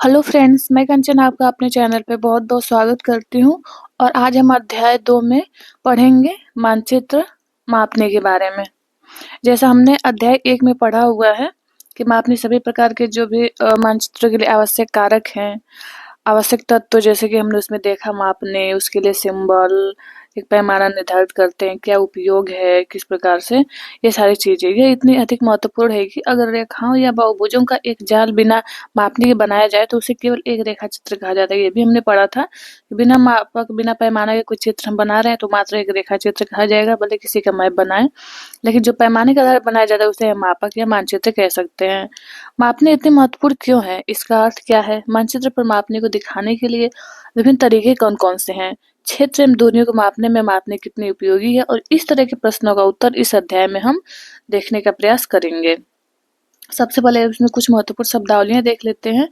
Hello friends, मैं कंचन आपका अपने चैनल पे बहुत-बहुत स्वागत करती हूँ और आज हम अध्याय 2 में पढ़ेंगे मानचित्र मापने के बारे में। जैसा हमने अध्याय 1 में पढ़ा हुआ है कि मापने सभी प्रकार के जो भी मानचित्र के लिए आवश्यक कारक हैं, आवश्यक तत्व जैसे कि हमने उसमें देखा मापने, उसके लिए सिंबल, एक पैमाना निर्धारित करते हैं, क्या उपयोग है, किस प्रकार से, ये सारी चीज़ें। ये इतनी अधिक महत्वपूर्ण है कि अगर रेखाओं या बहुभुजों का एक जाल बिना मापने के बनाया जाए तो उसे केवल एक रेखा चित्र कहा जाता है। ये भी हमने पढ़ा था कि बिना मापक, बिना पैमाना के कोई चित्र हम बना रहे हैं तो मात्र एक रेखा चित्र कहा जाएगा, भले किसी का मैप बनाएं। लेकिन जो पैमाने के आधार पर बनाया जाता है उसे हम मापक या मानचित्र कह सकते हैं। मापने इतने महत्वपूर्ण क्यों है? इसका अर्थ क्या है? मानचित्र पर मापने को दिखाने के लिए विभिन्न तरीके कौन-कौन से हैं? क्षेत्र एवं दूरियों को मापने में मापने कितनी उपयोगी है? और इस तरह के प्रश्नों का उत्तर इस अध्याय में हम देखने का प्रयास करेंगे। सबसे पहले इसमें कुछ महत्वपूर्ण शब्दावलियां देख लेते हैं।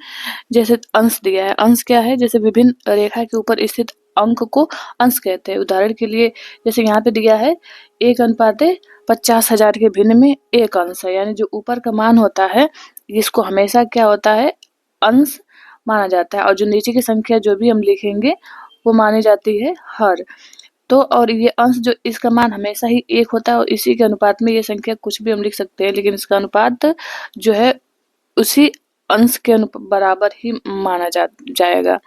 जैसे अंश दिया है। अंश क्या है? जैसे विभिन्न रेखा के ऊपर स्थित अंक को अंश कहते हैं। उदाहरण के लिए जैसे यहाँ पे दिया है 1:50,000 के भिन्न में 1 अंश है, यानी जो ऊपर का मान होता है इसको हमेशा क्या होता है, अंश माना जाता है, और जो नीचे की संख्या जो भी हम लिखेंगे वो मानी जाती है हर। तो और ये अंश जो इसका मान हमेशा ही 1 होता है और इसी के अनुपात में ये संख्या कुछ भी हम लिख सकते हैं, लेकिन इसका अनुपात जो है उसी अंश के बराबर ही माना जाएगा।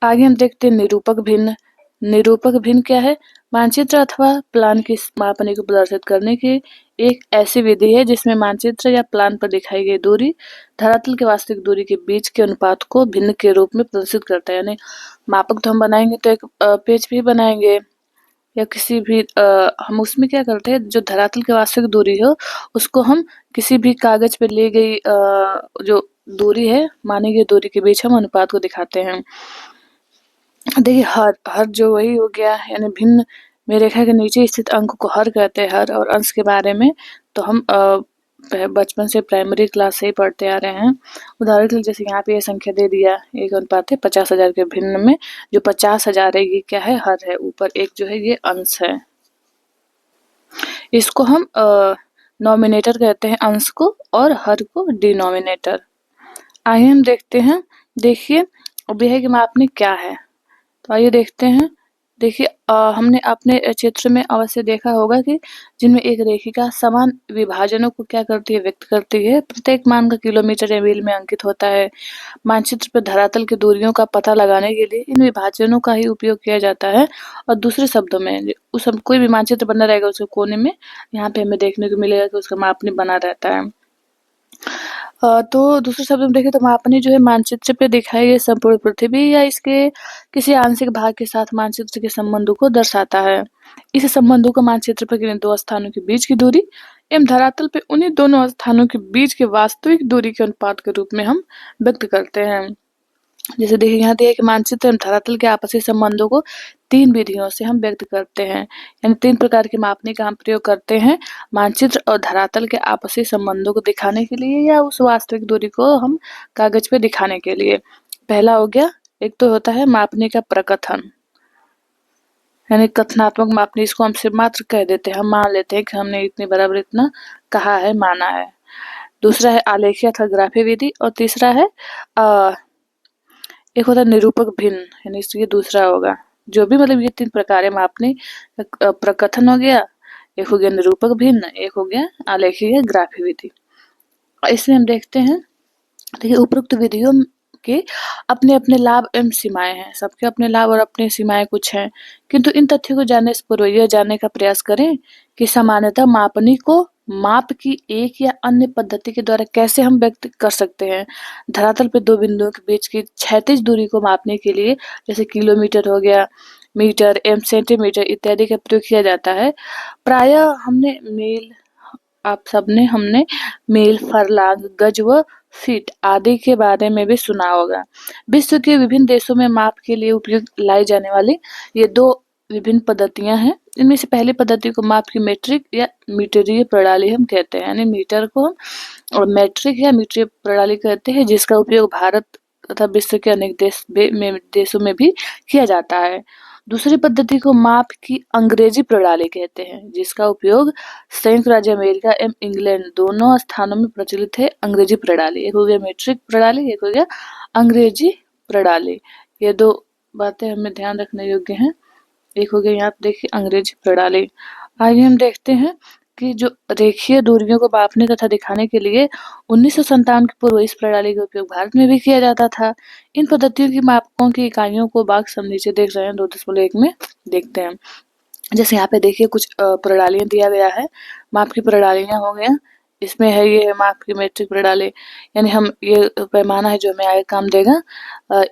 आगे हम देखते हैं निरूपक भिन्न। निरूपक भिन्न क्या है? मानचित्र अथवा प्लान की मापने को प्रदर्शित करने की एक ऐसी विधि है जिसमें मानचित्र या प्लान पर दिखाई गई दूरी धरातल की वास्तविक दूरी के बीच के अनुपात को भिन्न के रूप में प्रदर्शित करता है। यानी मापक तो हम बनाएंगे तो एक पेज पे ही बनाएंगे या किसी भी हम उसमें क्या करते हैं, जो धरातल की वास्तविक दूरी हो उसको हम किसी भी कागज पे ली गई जो दूरी है, मानी गई दूरी के बीच हम अनुपात को दिखाते हैं। देखिए हर, हर जो वही हो गया, यानी भिन्न में रेखा के नीचे स्थित अंक को हर कहते हैं। हर और अंश के बारे में तो हम बचपन से प्राइमरी क्लास से ही पढ़ते आ रहे हैं। उदाहरण के लिए जैसे यहाँ पे ये संख्या दे दिया 1:50,000 के भिन्न में जो 50,000 है ये क्या है, हर है। ऊपर एक जो है ये अंश है। इसको हम नॉमिनेटर कहते हैं, अंश को, और हर को डिनोमिनेटर। आइए हम देखते हैं। देखिए अब यह है कि मापने क्या है, तो आइए देखते हैं। देखिए हमने अपने चित्र में अवश्य देखा होगा कि जिनमें एक रेखिका समान विभाजनों को क्या करती है, व्यक्त करती है। प्रत्येक मान का किलोमीटर या मील में अंकित होता है। मानचित्र पर धरातल की दूरियों का पता लगाने के लिए इन विभाजनों का ही उपयोग किया जाता है। और दूसरे शब्दों में उस कोई भी मानचित्र बना रहेगा उसके कोने में यहाँ पे हमें देखने को मिलेगा कि उसका मापनी बना रहता है। तो दूसरे शब्द में देखें तो मापनी जो है मानचित्र पे दिखाई गई संपूर्ण पृथ्वी या इसके किसी आंशिक भाग के साथ मानचित्र के संबंधों को दर्शाता है। इस संबंधों को मानचित्र पर किन्हीं दो स्थानों के बीच की दूरी एवं धरातल पे उन्हीं दोनों स्थानों के बीच के वास्तविक दूरी के अनुपात के रूप में हम व्यक्त करते हैं। जैसे देखिए यहाँ दिया है कि मानचित्र एवं धरातल के आपसी संबंधों को 3 विधियों से हम व्यक्त करते हैं, यानी 3 प्रकार के मापने का हम प्रयोग करते हैं मानचित्र और धरातल के आपसी संबंधों को दिखाने के लिए या उस वास्तविक दूरी को हम कागज पे दिखाने के लिए। पहला हो गया, एक तो होता है मापने का प्रकथन, यानी कथनात्मक मापने। इसको हम सिर्फ मात्र कह देते हैं, हम मान लेते हैं कि हमने इतने बराबर इतना कहा है, माना है। दूसरा है आलेखीय अथवा ग्राफी विधि, और तीसरा है एक होता है निरूपक भिन्न, यानी ये दूसरा होगा। जो भी मतलब ये 3 प्रकार है मापने। प्रकथन हो गया, एक हो गया निरूपक भिन्न, एक हो गया आलेखीय ग्राफी विधि। इसमें हम देखते हैं, देखिए उपरोक्त विधियों के अपने अपने लाभ एवं सीमाएं हैं। सबके अपने लाभ और अपनी सीमाएं कुछ हैं, किंतु इन तथ्यों को जानने से पूर्व यह जानने का प्रयास करें कि सामान्यतः मापनी को माप की एक या अन्य पद्धति के द्वारा कैसे हम व्यक्त कर सकते हैं। धरातल पर दो बिंदुओं के बीच की क्षैतिज दूरी को मापने के लिए जैसे किलोमीटर हो गया, मीटर एवं सेंटीमीटर इत्यादि का प्रयोग किया जाता है। प्रायः हमने मील, फरलांग, गज व फीट आदि के बारे में भी सुना होगा। विश्व के विभिन्न देशों में माप के लिए उपयोग लाई जाने वाली ये 2 विभिन्न पद्धतियां हैं। इनमें से पहली पद्धति को माप की मीट्रिक या मीटरीय प्रणाली हम कहते हैं, यानी मीटर को हम और मैट्रिक या मीटरीय प्रणाली कहते हैं, जिसका उपयोग भारत तथा विश्व के अनेक देशों में भी किया जाता है। दूसरी पद्धति को माप की अंग्रेजी प्रणाली कहते हैं, जिसका उपयोग संयुक्त राज्य अमेरिका एवं इंग्लैंड दोनों स्थानों में प्रचलित है। अंग्रेजी प्रणाली, एक हो गया मीट्रिक प्रणाली, एक हो गया अंग्रेजी प्रणाली। ये दो बातें हमें ध्यान रखने योग्य हैं। एक हो गया यहाँ पे देखिए अंग्रेजी प्रणाली। आगे हम देखते हैं कि जो रेखीय दूरियों को मापने तथा दिखाने के लिए 1957 के पूर्व इस प्रणाली का उपयोग भारत में भी किया जाता था। इन पद्धतियों की मापकों की इकाइयों को बाक्स हम नीचे देख रहे हैं 2.1 में देखते हैं। जैसे यहाँ पे देखिए कुछ प्रणालियां दिया गया है, माप की प्रणालियां हो गया। इसमें है ये माप की मीट्रिक प्रणाली, यानी हम ये पैमाना है जो हमें आगे काम देगा।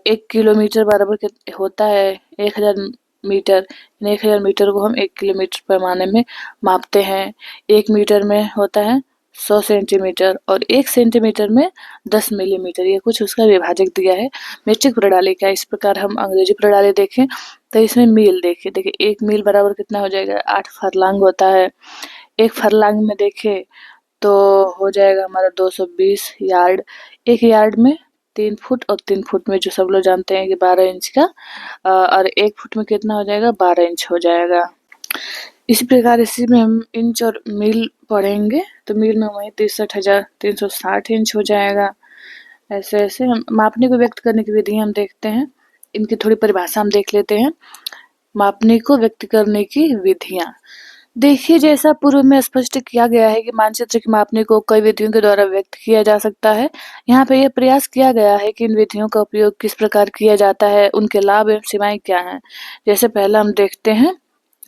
1 किलोमीटर बराबर होता है 1000 मीटर, 1000 मीटर को हम 1 किलोमीटर पैमाने में मापते हैं। 1 मीटर में होता है 100 सेंटीमीटर और 1 सेंटीमीटर में 10 मिलीमीटर, ये कुछ उसका विभाजक दिया है मीट्रिक प्रणाली का। इस प्रकार हम अंग्रेजी प्रणाली देखें तो इसमें मील देखिए 1 मील बराबर कितना हो जाएगा, 8 फरलांग होता है। 1 फरलांग में देखें तो हो जाएगा हमारा 220 यार्ड। 1 यार्ड में 3 फुट और 3 फुट में जो सब लोग जानते हैं कि 12 इंच का, और 1 फुट में कितना हो जाएगा, 12 इंच हो जाएगा। इसी प्रकार इसी में हम इंच और मील पढ़ेंगे तो मील में वही 63,360 इंच हो जाएगा। ऐसे ऐसे हम मापने को व्यक्त करने की विधि हम देखते हैं। इनकी थोड़ी परिभाषा हम देख लेते हैं। मापने को व्यक्त करने की विधियां देखिए, जैसा पूर्व में स्पष्ट किया गया है कि मानचित्र के मापने को कई विधियों के द्वारा व्यक्त किया जा सकता है। यहाँ पे यह प्रयास किया गया है कि इन विधियों का उपयोग किस प्रकार किया जाता है, उनके लाभ एवं सीमाएं क्या हैं। जैसे पहला हम देखते हैं,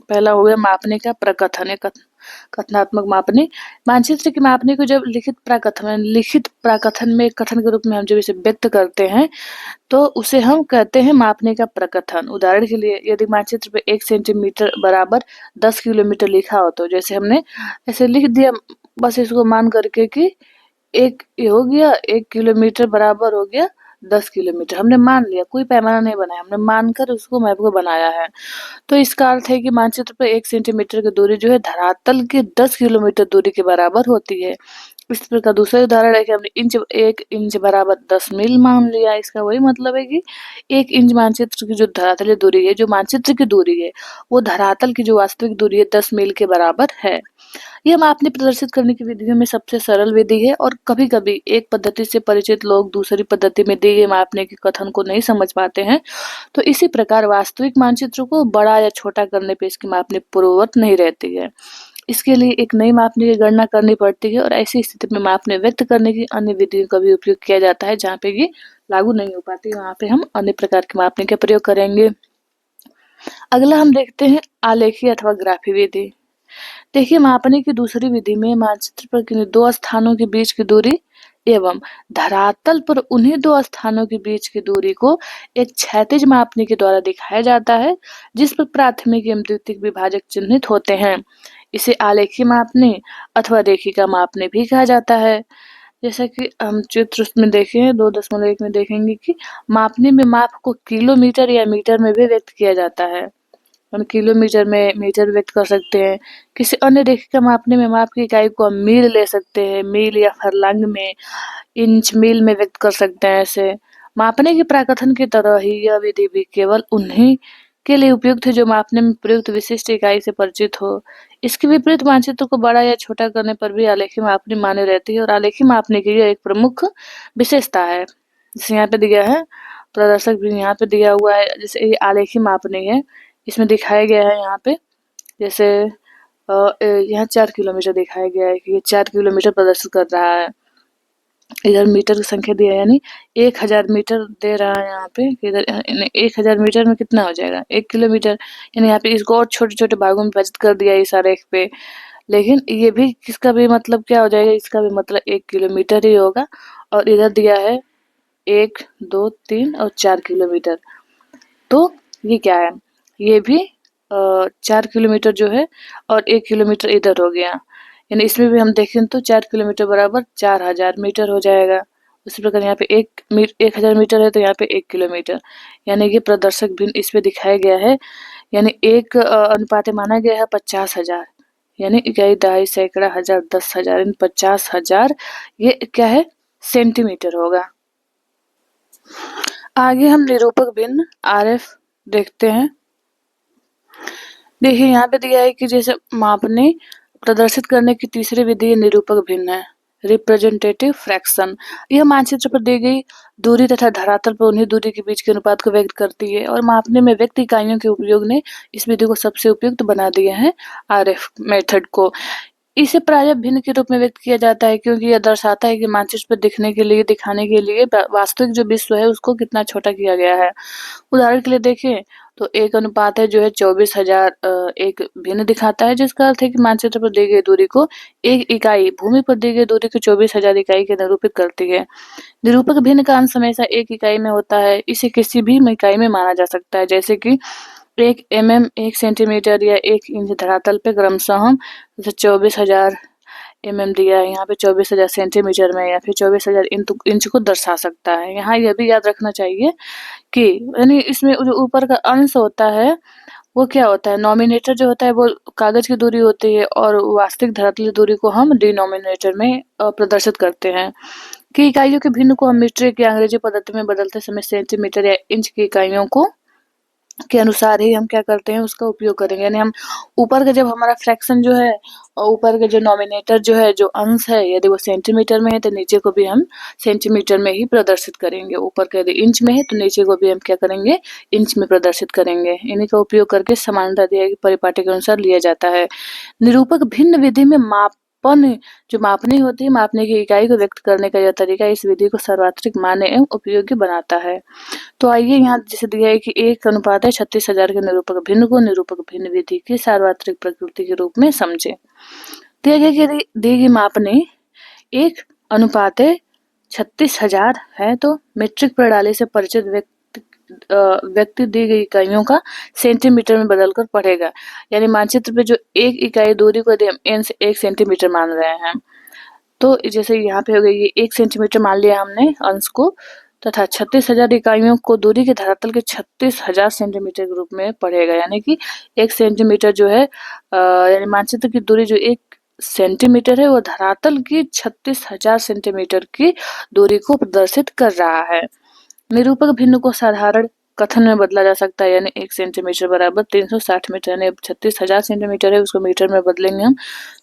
पहला हो गया मापने का प्रकथन, कथनात्मक मापने। मानचित्र के मापने को जब लिखित प्राकथन में कथन के रूप में हम जब इसे व्यक्त करते हैं तो उसे हम कहते हैं मापने का प्रकथन। उदाहरण के लिए यदि मानचित्र पे 1 सेंटीमीटर बराबर 10 किलोमीटर लिखा हो तो जैसे हमने ऐसे लिख दिया, बस इसको मान करके कि एक ये हो गया 1 किलोमीटर बराबर हो गया 10 किलोमीटर, हमने मान लिया, कोई पैमाना नहीं बनाया, हमने मानकर उसको मैप को बनाया है। तो इसका अर्थ है कि मानचित्र पर 1 सेंटीमीटर की दूरी जो है धरातल की 10 किलोमीटर दूरी के बराबर होती है। इस प्रकार दूसरा उदाहरण है कि हमने 1 इंच बराबर 10 मील मान लिया। इसका वही मतलब है कि 1 इंच मानचित्र की जो धरातलीय दूरी है, जो मानचित्र की दूरी है, वो धरातल की जो वास्तविक दूरी है 10 मील के बराबर है। यह मापने प्रदर्शित करने की विधियों में सबसे सरल विधि है और कभी-कभी एक पद्धति से परिचित लोग दूसरी पद्धति में दिए गए मापने के कथन को नहीं समझ पाते हैं, तो इसी प्रकार वास्तविक मानचित्र को बड़ा या छोटा करने पे इसकी मापने पूर्ववत नहीं रहती है। इसके लिए एक नई मापने की गणना करनी पड़ती है और ऐसी स्थिति में मापने व्यक्त करने की अन्य विधियों का भी उपयोग किया जाता है। जहाँ पे ये लागू नहीं हो पाती, वहाँ पे हम अन्य प्रकार के मापने का प्रयोग करेंगे। अगला हम देखते हैं आलेखी अथवा ग्राफी विधि। देखिए, मापने की दूसरी विधि में मानचित्र पर किन्हीं दो स्थानों के बीच की दूरी एवं धरातल पर उन्हीं दो स्थानों के बीच की दूरी को एक क्षैतिज मापने के द्वारा दिखाया जाता है, जिस पर प्राथमिक एवं द्वितीयक विभाजक चिन्हित होते हैं। इसे आलेखी मापने अथवा रेखिका मापने भी कहा जाता है। जैसा कि हम चित्र में देखें 2.1 में देखेंगे कि मापने में माप को किलोमीटर या मीटर में भी व्यक्त किया जाता है। हम किलोमीटर में मीटर व्यक्त कर सकते हैं। किसी अन्य रेखिका मापने में माप की इकाई को हम मील ले सकते हैं, मील या फरलांग में, इंच मील में व्यक्त कर सकते हैं। ऐसे मापने के प्राकथन की तरह ही यह विधि भी केवल उन्हीं के लिए उपयुक्त है जो मापने में प्रयुक्त विशिष्ट इकाई से परिचित हो। इसके विपरीत मानचित्र को बड़ा या छोटा करने पर भी आलेखी मापनी मान्य रहती है और आलेखी मापने की यह एक प्रमुख विशेषता है। जैसे यहाँ पे दिया है, प्रदर्शक भी यहाँ पे दिया हुआ है, जैसे ये आलेखी मापनी है, इसमें दिखाया गया है यहाँ पे, जैसे यहाँ 4 किलोमीटर दिखाया गया है कि ये 4 किलोमीटर प्रदर्शित कर रहा है। इधर मीटर की संख्या दिया है, यानी 1000 मीटर दे रहा है यहाँ पे। इधर 1000 मीटर में कितना हो जाएगा, 1 किलोमीटर, यानी यहाँ पे इसको और छोटे छोटे भागों में विभाजित कर दिया इस आरेख पे। लेकिन ये भी किसका भी मतलब क्या हो जाएगा, इसका भी मतलब 1 किलोमीटर ही होगा। और इधर दिया है 1, 2, 3 और 4 किलोमीटर, तो ये क्या है, ये भी 4 किलोमीटर जो है और 1 किलोमीटर इधर हो गया, यानी इसमें भी हम देखें तो 4 किलोमीटर बराबर 4000 मीटर हो जाएगा। उसी प्रकार यहाँ पे 1000 मीटर है तो यहाँ पे 1 किलोमीटर, यानी कि प्रदर्शक भिन्न इस पे दिखाया गया है। यानी एक अनुपात माना गया है 50,000, यानी इकाई, दहाई, सैकड़ा, हजार, 10,000, इन 50,000 ये क्या है, सेंटीमीटर होगा। आगे हम निरूपक भिन्न RF देखते हैं। देखिए यहाँ पे दिया है कि जैसे मापने प्रदर्शित करने की तीसरी विधि निरूपक भिन्न है, रिप्रेजेंटेटिव फ्रैक्शन। यह मानचित्र पर दी गई दूरी तथा धरातल पर उन्हीं दूरी के बीच के अनुपात को व्यक्त करती है और मापने में व्यक्त इकाइयों के उपयोग ने इस विधि को सबसे उपयुक्त बना दिया है आरएफ मेथड को। इसे प्रायः भिन्न के रूप में व्यक्त किया जाता है क्योंकि यह दर्शाता है कि मानचित्र पर दिखने के लिए दिखाने के लिए वास्तविक जो विश्व है उसको कितना छोटा किया गया है। उदाहरण के लिए देखें तो एक अनुपात है जो है 24,000 एक भिन्न दिखाता है, जिसका अर्थ है कि मानचित्र पर दी गई दूरी को एक इकाई भूमि पर दी गई दूरी को 24,000 इकाई के निरूपित करती है। निरूपक भिन्न का अंश हमेशा एक इकाई में होता है। इसे किसी भी इकाई में माना जा सकता है, जैसे कि 1 mm 1 सेंटीमीटर या 1 इंच धरातल पे क्रमशः हम जैसे 24,000 mm दिया है, यहाँ पे 24,000 सेंटीमीटर में या फिर 24,000 इंच को दर्शा सकता है। यहाँ यह भी याद रखना चाहिए कि यानी इसमें जो ऊपर का अंश होता है वो क्या होता है, नॉमिनेटर जो होता है वो कागज की दूरी होती है और वास्तविक धरातलीय दूरी को हम डिनोमिनेटर में प्रदर्शित करते हैं। कि इकाइयों के भिन्न को हम मीट्रिक या अंग्रेजी पद्धति में बदलते समय सेंटीमीटर या इंच की इकाइयों को के अनुसार ही हम क्या करते हैं उसका उपयोग करेंगे। यानी हम ऊपर का जब हमारा फ्रैक्शन जो है और ऊपर का जो नॉमिनेटर जो है जो अंश है यदि वो सेंटीमीटर में है तो नीचे को भी हम सेंटीमीटर में ही प्रदर्शित करेंगे। ऊपर का यदि इंच में है तो नीचे को भी हम क्या करेंगे, इंच में प्रदर्शित करेंगे। इन्हीं का उपयोग करके समानता दिया परिपाटी के अनुसार लिया जाता है। निरूपक भिन्न विधि में मापन जो मापनी होती है, मापने की इकाई को व्यक्त करने का यह तरीका इस विधि को सर्वाधिक मान्य एवं उपयोगी बनाता है। तो आइए यहाँ जैसे दिया है कि एक अनुपात है 36,000 के निरूपक भिन्न को निरूपक भिन्न विधि की सार्वत्रिक प्रकृति के रूप में समझे। दिया गया कि यदि दी गई मापने एक अनुपात है 36,000 है तो मीट्रिक प्रणाली से परिचित व्यक्ति दी गई इकाइयों का सेंटीमीटर में बदलकर पढ़ेगा। यानी मानचित्र पे जो एक इकाई दूरी को यदि हम 1 सेंटीमीटर मान रहे हैं तो जैसे यहाँ पे हो गई ये 1 सेंटीमीटर मान लिया हमने अंश को तथा 36,000 इकाइयों को दूरी के धरातल के 36,000 सेंटीमीटर के रूप में पढ़ेगा। यानी कि 1 सेंटीमीटर जो है यानी मानचित्र की दूरी जो 1 सेंटीमीटर है वो धरातल की 36,000 सेंटीमीटर की दूरी को प्रदर्शित कर रहा है। निरूपक भिन्न को साधारण कथन में बदला जा सकता है। यानी 1 सेंटीमीटर बराबर 360 मीटर, यानी 36,000 सेंटीमीटर है उसको मीटर में बदलेंगे हम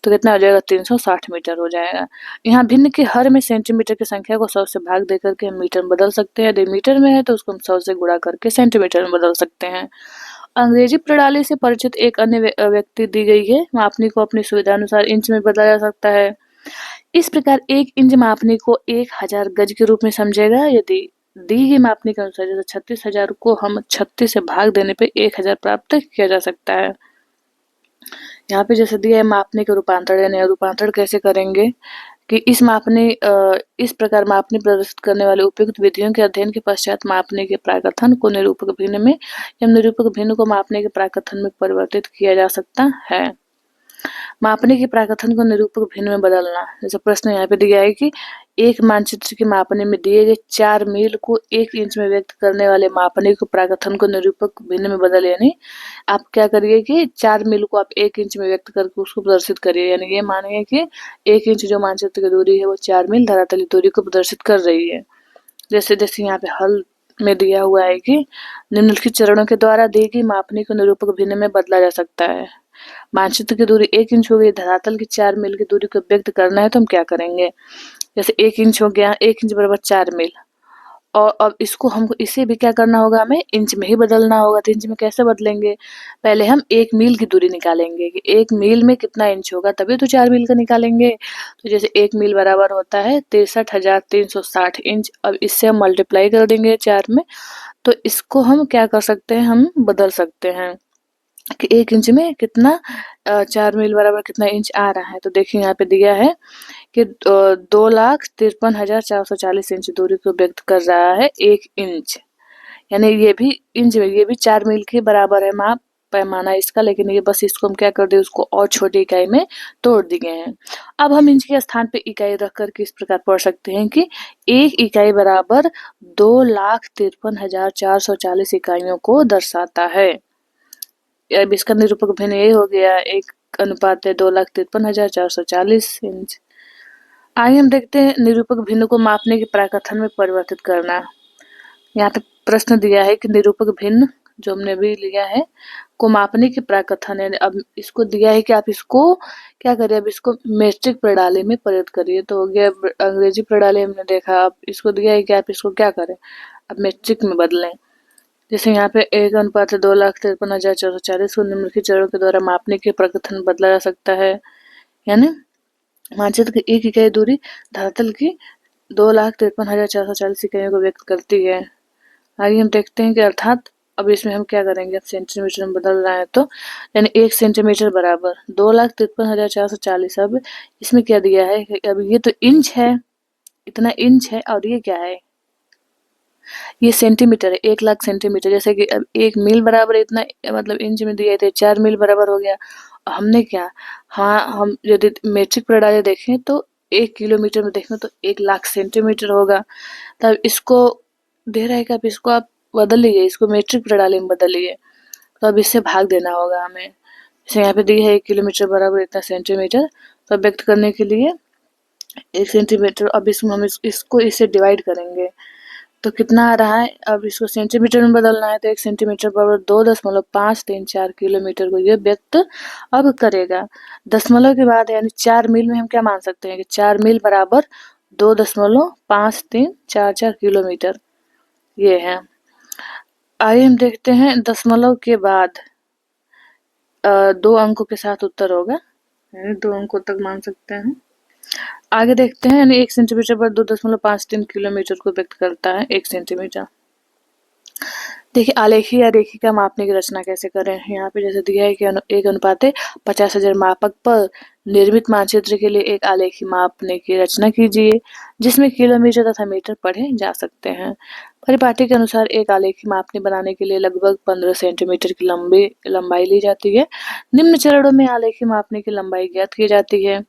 तो कितना हो जाएगा, 360 मीटर हो जाएगा। यहाँ भिन्न के हर में सेंटीमीटर की संख्या को 100 से भाग दे करके हम मीटर में बदल सकते हैं। यदि मीटर में है तो उसको हम 100 से गुणा करके सेंटीमीटर में बदल सकते हैं। अंग्रेजी प्रणाली से परिचित एक अन्य व्यक्ति दी गई है, मापनी को अपनी सुविधा अनुसार इंच में बदला जा सकता है। इस प्रकार 1 इंच मापनी को 1000 गज के रूप में समझेगा। यदि दी गई मापनी के अनुसार जैसे 36,000 को हम 36 से भाग देने पे 1000 प्राप्त किया जा सकता है। यहाँ पे जैसे दिया है मापने के रूपांतरण, यानी रूपांतरण कैसे करेंगे कि इस प्रकार मापनी प्रदर्शित करने वाले उपयुक्त विधियों के अध्ययन के पश्चात मापने के प्राकथन को निरूपक भिन्न में एवं निरूपक भिन्न को मापने के प्राकथन में परिवर्तित किया जा सकता है। मापने के प्राकथन को निरूपक भिन्न में बदलना, जैसे प्रश्न यहाँ पे दिया है कि एक मानचित्र के मापने में दिए गए 4 मील को 1 इंच में व्यक्त करने वाले मापने को प्राकथन को निरूपक भिन्न में बदल, यानी आप क्या करिए कि 4 मील को आप 1 इंच में व्यक्त करके उसको प्रदर्शित करिए। यानी ये मानिए कि 1 इंच जो मानचित्र की दूरी है वो 4 मील धरातलीय दूरी को प्रदर्शित कर रही है। जैसे जैसे यहाँ पे हल में दिया हुआ है कि निम्नलिखित चरणों के द्वारा दी गई मापनी को निरूपक भिन्न में बदला जा सकता है। मानचित्र की दूरी 1 इंच हो गई, धरातल की 4 मील की दूरी को व्यक्त करना है तो हम क्या करेंगे, जैसे 1 इंच हो गया, 1 इंच बराबर 4 मील, और अब इसको हमको इसे भी क्या करना होगा, हमें इंच में ही बदलना होगा। तो इंच में कैसे बदलेंगे, पहले हम 1 मील की दूरी निकालेंगे कि 1 मील में कितना इंच होगा तभी तो 4 मील का निकालेंगे। तो जैसे 1 मील बराबर होता है 63,360 इंच। अब इससे हम मल्टीप्लाई कर देंगे 4 में, तो इसको हम क्या कर सकते हैं, हम बदल सकते हैं कि 1 इंच में कितना 4 मील बराबर कितना इंच आ रहा है। तो देखिए यहाँ पे दिया है कि 2,53,440 इंच दूरी को व्यक्त कर रहा है 1 इंच। यानी ये भी इंच में, ये भी 4 मील के बराबर है माप पैमाना इसका, लेकिन ये बस इसको हम क्या कर दिए, उसको और छोटी इकाई में तोड़ दिए हैं। अब हम इंच के स्थान पे इकाई रख करके इस प्रकार पढ़ सकते हैं कि 1 इकाई बराबर 2,53,440 इकाइयों को दर्शाता है। अब इसका निरूपक भिन्न ये हो गया, 1 अनुपात है 2,53,440 इंच। आइए हम देखते हैं निरूपक भिन्न को मापने के प्राकथन में परिवर्तित करना। यहाँ पे प्रश्न दिया है कि निरूपक भिन्न जो हमने अभी लिया है को मापने की प्रकथन है। अब इसको दिया है कि आप इसको क्या करें, अब इसको मीट्रिक प्रणाली में परिवर्तित करिए। तो हो गया अंग्रेजी प्रणाली हमने देखा, अब इसको दिया है कि आप इसको क्या करें, अब मीट्रिक में बदलें। जैसे यहाँ पे 1:2,53,440 को निम्नलिखित चरणों के द्वारा मापने के प्रकथन बदला जा सकता है। यानी मानचित्र की एक इकाई दूरी धरातल की 2,53,440 इकाइयों को व्यक्त करती है। आगे हम देखते हैं कि अर्थात अब इसमें हम क्या करेंगे, अब सेंटीमीटर में बदल रहा है तो यानी 1 सेंटीमीटर बराबर 2,53,440। अब इसमें क्या दिया है, अब ये तो इंच है, इतना इंच है, और ये क्या है, ये सेंटीमीटर है, 1,00,000 सेंटीमीटर। जैसे कि अब 1 मील बराबर इतना, मतलब इंच में दिए थे 4 मील बराबर हो गया। हमने क्या, हाँ हम यदि मीट्रिक प्रणाली देखें तो 1 किलोमीटर में देखें तो 1,00,000 सेंटीमीटर होगा। तब इसको दे रहा है कि आप इसको आप बदल लीजिए, इसको मीट्रिक प्रणाली में बदलिए। तो अब इससे भाग देना होगा हमें। जैसे यहाँ पे दी है 1 किलोमीटर बराबर इतना सेंटीमीटर, तो व्यक्त करने के लिए 1 सेंटीमीटर, अब इसमें हम इसको इससे डिवाइड करेंगे तो कितना आ रहा है। अब इसको सेंटीमीटर में बदलना है तो 1 सेंटीमीटर बराबर 2.534 किलोमीटर को ये व्यक्त अब करेगा। दशमलव के बाद यानी 4 मील में हम क्या मान सकते हैं कि 4 मील बराबर 2.5344 किलोमीटर, ये है। आइए हम देखते हैं दशमलव के बाद 2 अंकों के साथ उत्तर होगा, 2 अंकों तक मान सकते हैं। आगे देखते हैं, यानी 1 सेंटीमीटर पर 2.53 किलोमीटर को व्यक्त करता है 1 सेंटीमीटर। देखिए आलेखी या रेखिका मापने की रचना कैसे करें। यहाँ पे जैसे दिया है कि 1:50,000 मापक पर निर्मित मानचित्र के लिए एक आलेखी मापने की रचना कीजिए जिसमें किलोमीटर तथा मीटर पढ़े जा सकते हैं। परिपाटी के अनुसार एक आलेखी मापनी बनाने के लिए लगभग 15 सेंटीमीटर की लंबाई ली जाती है। निम्न चरणों में आलेखी मापने की लंबाई ज्ञात की जाती है।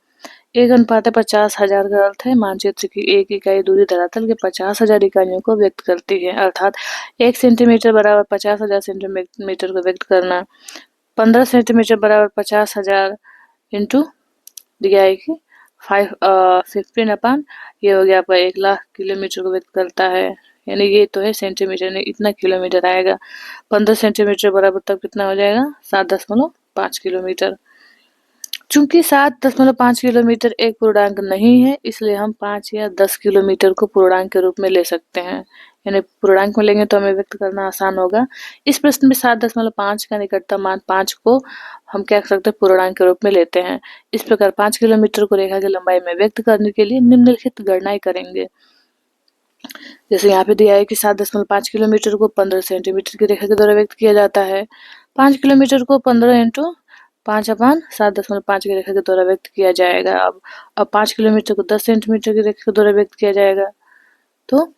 1:50,000 का अर्थ है मानचित्र की एक इकाई दूरी धरातल के 50,000 इकाइयों को व्यक्त करती है, अर्थात 1 सेंटीमीटर बराबर 50,000 सेंटीमीटर को व्यक्त करना। 15 सेंटीमीटर बराबर 50,000 इंटू दिया है कि 15 अपान ये हो गया आपका 1,00,000 किलोमीटर को व्यक्त करता है। यानी ये तो है सेंटीमीटर, ने इतना किलोमीटर आएगा। 15 सेंटीमीटर बराबर तब कितना हो जाएगा, 7.5 किलोमीटर। चूंकि 7.5 किलोमीटर एक पूर्णांक नहीं है, इसलिए हम 5 या 10 किलोमीटर को पूर्णांक के रूप में ले सकते हैं। यानी पूर्णांक में लेंगे तो हमें व्यक्त करना आसान होगा। इस प्रश्न में 7.5 का निकटतम मान 5 को हम क्या कर सकते हैं, पूर्णांक के रूप में लेते हैं। इस प्रकार 5 किलोमीटर को रेखा की लंबाई में व्यक्त करने के लिए निम्नलिखित गणनाएं करेंगे। जैसे यहाँ पे दिया है कि 7.5 किलोमीटर को 15 सेंटीमीटर की रेखा के द्वारा व्यक्त किया जाता है। 5 किलोमीटर को 15 इंटू 5/7.5 की रेखा के द्वारा व्यक्त किया जाएगा। अब 5 किलोमीटर को 10 सेंटीमीटर की रेखा के द्वारा व्यक्त किया जाएगा। तो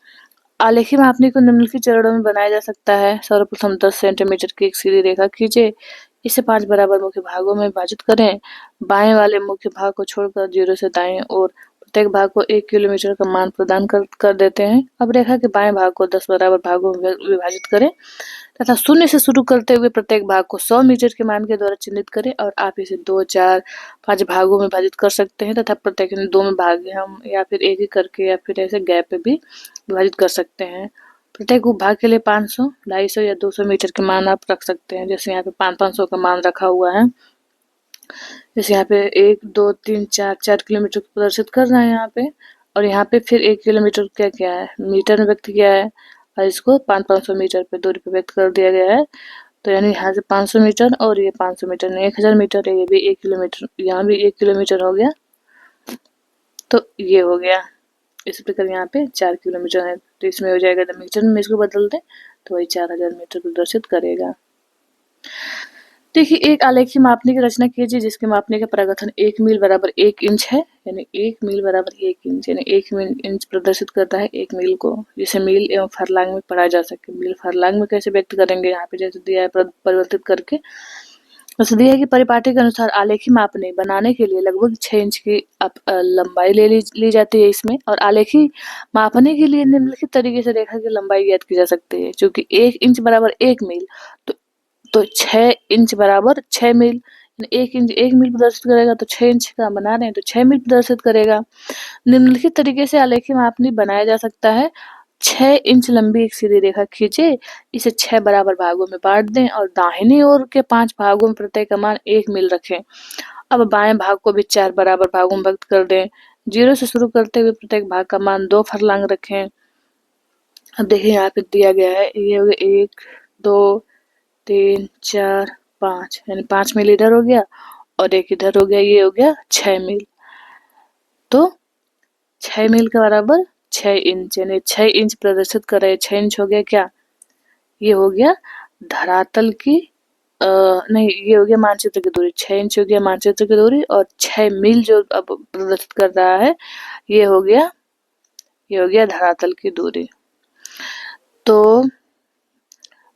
आलेखी मापनी को निम्नलिखित चरणों में बनाया जा सकता है। सर्वप्रथम 10 सेंटीमीटर की एक सीधी रेखा खींचे, इसे 5 बराबर मुख्य भागों में विभाजित करें। बाएं वाले मुख्य भाग को छोड़कर 0 से दाएं और प्रत्येक भाग को 1 किलोमीटर का मान प्रदान कर देते हैं। अब रेखा के बाएं भाग को 10 बराबर भागों में विभाजित करें तथा 0 से शुरू करते हुए प्रत्येक भाग को 100 मीटर के मान के द्वारा चिन्हित करें। और आप इसे 2, 4, 5 भागों में विभाजित कर सकते हैं तथा प्रत्येक 2 में भाग हम या फिर एक ही करके या फिर ऐसे गैप पे भी विभाजित कर सकते हैं। प्रत्येक उपभाग के लिए 500, 250 या 200 मीटर के मान आप रख सकते हैं। जैसे यहाँ पे 500 का मान रखा हुआ है। जैसे यहाँ पे 1, 2, 3, 4 किलोमीटर को प्रदर्शित कर रहा है यहाँ पे, और यहाँ पे फिर 1 किलोमीटर क्या क्या है, मीटर में व्यक्त किया है, और इसको 500 मीटर पे दूरी पे व्यक्त कर दिया गया है। तो यानी यहाँ से 500 मीटर और ये 500 मीटर नहीं, 1000 मीटर है, ये भी 1 किलोमीटर, यहाँ भी 1 किलोमीटर हो गया। तो ये हो गया। इस प्रकार यहाँ पे 4 किलोमीटर है, तो इसमें हो जाएगा मीटर में इसको बदल दें तो वही 4000 मीटर प्रदर्शित करेगा। देखिए एक आलेखी मापने की रचना कीजिए जिसके मापने का प्रगथन 1 मील बराबर 1 इंच है। यानी 1 मील बराबर 1 इंच, यानी 1 इंच प्रदर्शित करता है 1 मील को, जिसे मील एवं फरलांग में पढ़ा जा सके। मील फरलांग में कैसे व्यक्त करेंगे, यहाँ पे जैसे दिया है परिवर्तित करके। वैसे दिया है कि परिपाटी के अनुसार आलेखी मापने बनाने के लिए लगभग 6 इंच की लंबाई ली जाती है इसमें। और आलेखी मापने के लिए निम्नलिखित तरीके से रेखा की लंबाई ज्ञात की जा सकती है। चूंकि 1 इंच बराबर 1 मील, तो 6 इंच बराबर 6 मील। 1 इंच 1 मील प्रदर्शित करेगा, तो 6 इंच का बना रहे हैं तो 6 मील प्रदर्शित करेगा। निम्नलिखित तरीके से आलेखी मापनी बनाया जा सकता है। 6 इंच लंबी एक सीधी रेखा खींचे, इसे 6 बराबर भागों में बांट दें और दाहिनी ओर के 5 भागों में प्रत्येक का मान 1 मील रखें। अब बाएं भाग को भी 4 बराबर भागों में व्यक्त कर दें। 0 से शुरू करते हुए प्रत्येक भाग का मान 2 फरलांग रखें। अब देखिए यहाँ पे दिया गया है, ये हो गया 1, 2, 3, 4, 5, यानी 5 मील इधर हो गया और एक इधर हो गया, ये हो गया 6 मील। तो 6 मील के बराबर 6 इंच, यानी 6 इंच प्रदर्शित कर रहे हैं। 6 इंच हो गया क्या, ये हो गया धरातल की नहीं, ये हो गया मानचित्र की दूरी। 6 इंच हो गया मानचित्र की दूरी और 6 मील जो अब प्रदर्शित कर रहा है ये हो गया धरातल की दूरी। तो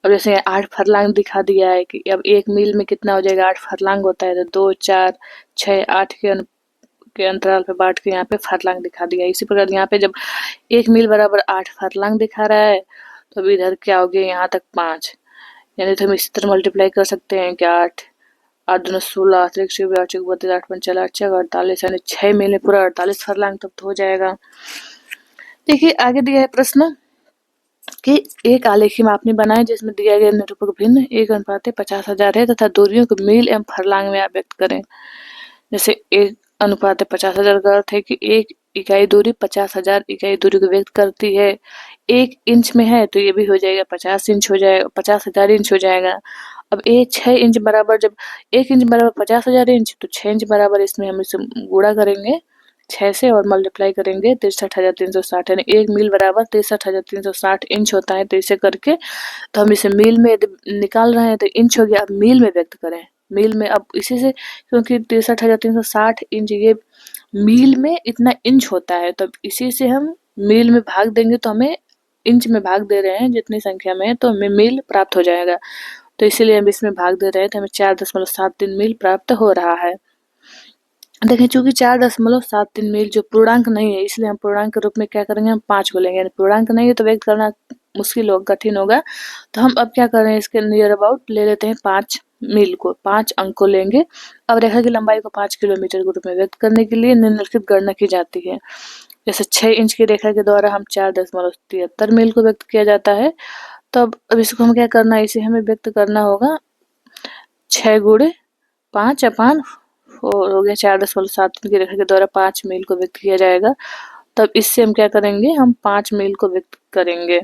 अब जैसे 8 फरलांग दिखा दिया है कि अब 1 मील में कितना हो जाएगा, 8 फरलांग होता है, तो 2, 4, 6, 8 के अंतराल पे बांट के यहाँ पे फरलांग दिखा दिया। इसी प्रकार यहाँ पे जब 1 मील बराबर 8 फरलांग दिखा रहा है तो अब इधर क्या हो गया, यहाँ तक 5, यानी तो हम इसी तरह मल्टीप्लाई कर सकते हैं कि 8, 8 दूनी 16, 8 एक 24, 8 32, 8 पंच 8 48, यानी 6 मील में पूरा 48 फरलांग तब तो हो जाएगा। देखिए आगे दिया है प्रश्न कि एक आलेखी मापनी बनाए जिसमें दिया गया निरूपक भिन्न 1:50,000 है तथा दूरियों को मील एवं फरलांग में आप व्यक्त करें। जैसे 1:50,000 का अर्थ है कि एक इकाई दूरी 50,000 इकाई दूरी को व्यक्त करती है। 1 इंच में है तो ये भी हो जाएगा 50 इंच हो जाएगा, 50,000 इंच हो जाएगा। अब 6 इंच बराबर, जब 1 इंच बराबर 50,000 इंच तो 6 इंच बराबर इसमें हम इसे गुणा करेंगे 6 से और मल्टीप्लाई करेंगे 63,360, यानी 1 मील बराबर 63,360 इंच होता है। तो इसे करके तो हम इसे मील में निकाल रहे हैं तो इंच हो गया, अब मील में व्यक्त करें। मील में अब इसी से, क्योंकि 63,360 इंच ये मील में इतना इंच होता है, तो इसी से हम मील में भाग देंगे तो हमें इंच में भाग दे रहे हैं जितनी संख्या में है तो हमें मील प्राप्त हो जाएगा। तो इसीलिए हम इसमें भाग दे रहे हैं तो हमें 4.73 मील प्राप्त हो रहा है। देखिए चूंकि 4.73 मील जो पूर्णांक नहीं है इसलिए हम पूर्णांक के रूप में क्या करेंगे, हम 5 को लेंगे, यानी पूर्णांक नहीं है तो व्यक्त करना मुश्किल होगा, कठिन होगा। तो हम अब क्या कर रहे हैं, इसके नियर अबाउट ले लेते हैं 5 मील को, 5 अंक को लेंगे। अब रेखा की लंबाई को 5 किलोमीटर के रूप में व्यक्त करने के लिए निम्नलिखित गणना की जाती है। जैसे 6 इंच की रेखा के द्वारा हम 4.73 मील को व्यक्त किया जाता है। तो अब इसको हम क्या करना है, इसे हमें व्यक्त करना होगा 6 गुणे 5 अपान हो गया 4.7 की रेखा के द्वारा 5 मील को व्यक्त किया जाएगा। तब इससे हम क्या करेंगे, हम 5 मील को व्यक्त करेंगे।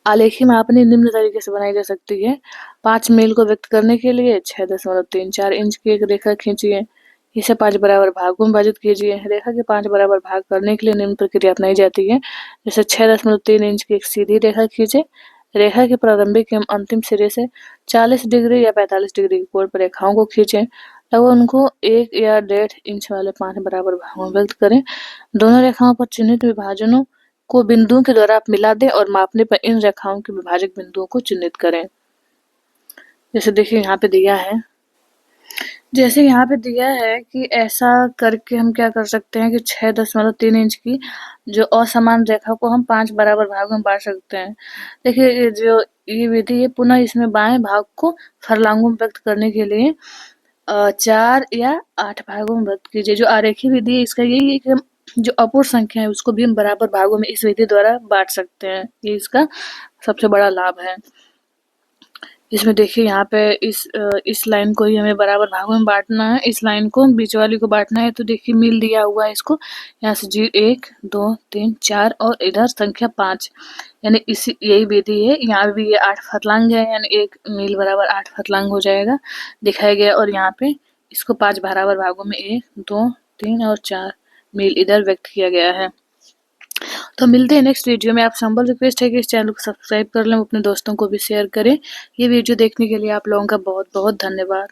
आलेखी मापनी निम्न तरीके से बनाई जा सकती है। 5 मील को व्यक्त करने के लिए 6.34 इंच की एक रेखा खींचिए, इसे 5 बराबर भागों में विभाजित कीजिए। रेखा के 5 बराबर भाग करने के लिए निम्न प्रक्रिया अपनाई जाती है। जैसे 6.3 इंच की एक सीधी रेखा खींचे, रेखा के प्रारंभिक एवं अंतिम सिरे से 40 डिग्री या 45 डिग्री के कोण पर रेखाओं को खींचें, तब उनको 1 या 1.5 इंच वाले 5 बराबर भागों में व्यक्त करें। दोनों रेखाओं पर चिन्हित विभाजनों को बिंदुओं के द्वारा आप मिला दें और मापने पर इन रेखाओं के विभाजक बिंदुओं को चिन्हित करें। जैसे देखिए यहाँ पे दिया है, जैसे यहाँ पे दिया है कि ऐसा करके हम क्या कर सकते हैं कि 6.3 इंच की जो असमान रेखा को हम 5 बराबर भागों में बांट सकते हैं। देखिए ये जो ये विधि है, पुनः इसमें बाएं भाग को फरलांगों में व्यक्त करने के लिए 4 या 8 भागों में व्यक्त कीजिए। जो आरेखी विधि है इसका यही है कि हम जो अपूर्ण संख्या है उसको भी हम बराबर भागों में इस विधि द्वारा बांट सकते हैं। ये इसका सबसे बड़ा लाभ है। इसमें देखिए यहाँ पे इस लाइन को ही हमें बराबर भागों में बांटना है, इस लाइन को बीच वाली को बांटना है। तो देखिए मील दिया हुआ है, इसको यहाँ से 1, 2, 3, 4 और इधर संख्या 5, यानी इसी यही विधि है। यहाँ भी ये 8 फरलांग है, यानी 1 मील बराबर 8 फरलांग हो जाएगा दिखाया गया। और यहाँ पे इसको 5 बराबर भागों में 1, 2, 3 और 4 मील इधर व्यक्त किया गया है। तो मिलते हैं नेक्स्ट वीडियो में। आप संबल रिक्वेस्ट है कि इस चैनल को सब्सक्राइब कर लें, अपने दोस्तों को भी शेयर करें। ये वीडियो देखने के लिए आप लोगों का बहुत बहुत धन्यवाद।